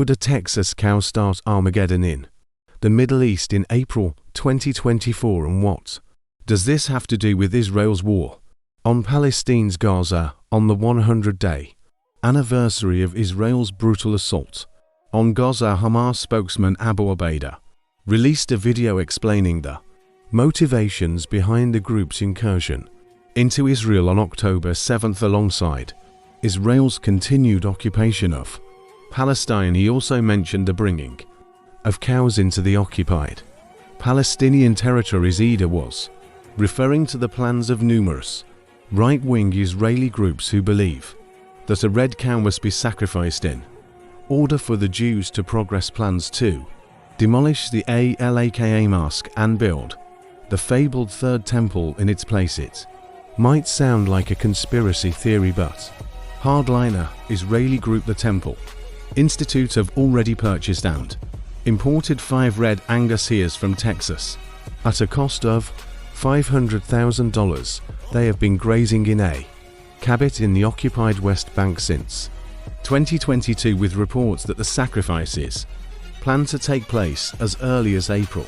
Could a Texas cow start Armageddon in the Middle East in April 2024, and what does this have to do with Israel's war on Palestine's Gaza on the 100-day anniversary of Israel's brutal assault on Gaza? Hamas spokesman Abu Obaida released a video explaining the motivations behind the group's incursion into Israel on October 7th alongside Israel's continued occupation of Palestine. He also mentioned the bringing of cows into the occupied Palestinian territories. Ida was referring to the plans of numerous right-wing Israeli groups who believe that a red cow must be sacrificed in order for the Jews to progress plans to demolish the Al-Aqsa mosque and build the fabled Third Temple in its place. It might sound like a conspiracy theory, but hardliner Israeli group The Temple Institute have already purchased and imported 5 red Angus heres from Texas at a cost of $500,000. They have been grazing in a cabot in the occupied West Bank since 2022, with reports that the sacrifices plan to take place as early as April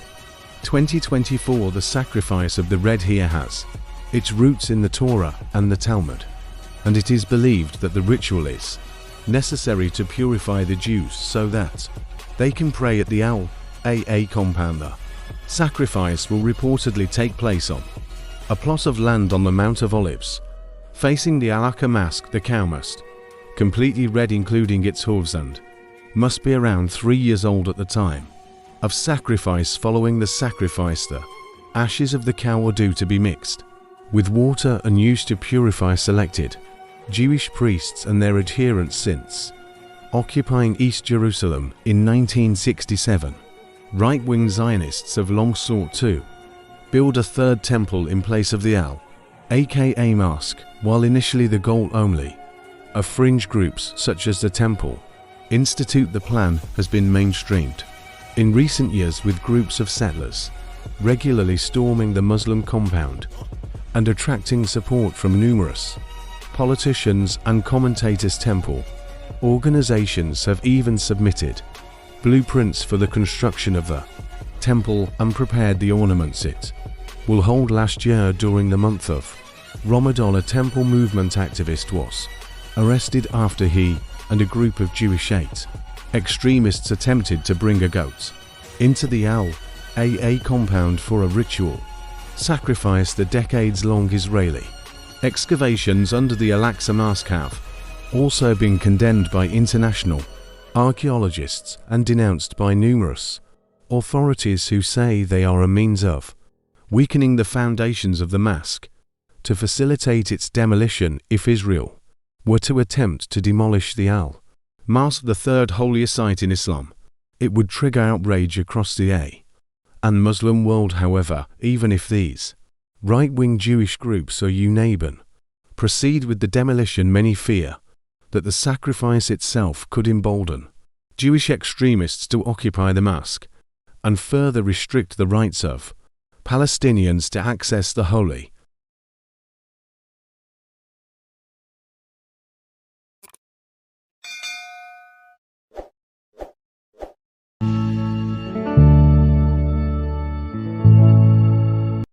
2024. The sacrifice of the red hare has its roots in the Torah and the Talmud, and it is believed that the ritual is necessary to purify the Jews so that they can pray at the Al-Aqsa compound. The sacrifice will reportedly take place on a plot of land on the Mount of Olives facing the Al-Aqsa Mosque. The cow must completely red, including its hooves, and must be around 3 years old at the time of sacrifice. Following the sacrifice, the ashes of the cow are due to be mixed with water and used to purify selected Jewish priests and their adherents. Since occupying East Jerusalem in 1967, right-wing Zionists have long sought to build a third temple in place of the Al-Aqsa Mosque. While initially the goal only of fringe groups such as the Temple Institute, the plan has been mainstreamed in recent years, with groups of settlers regularly storming the Muslim compound and attracting support from numerous politicians and commentators. Temple organizations have even submitted blueprints for the construction of the temple and prepared the ornaments it will hold. Last year, during the month of Ramadan, a temple movement activist was arrested after he and a group of Jewish extremists attempted to bring a goat into the Al-Aqsa compound for a ritual sacrifice. The decades-long Israeli excavations under the Al-Aqsa Mosque have also been condemned by international archaeologists and denounced by numerous authorities who say they are a means of weakening the foundations of the mosque to facilitate its demolition. If Israel were to attempt to demolish the Al-Mosque, the third holiest site in Islam, it would trigger outrage across the and Muslim world. However, even if these right-wing Jewish groups or UNABN proceed with the demolition, many fear that the sacrifice itself could embolden Jewish extremists to occupy the mosque and further restrict the rights of Palestinians to access the holy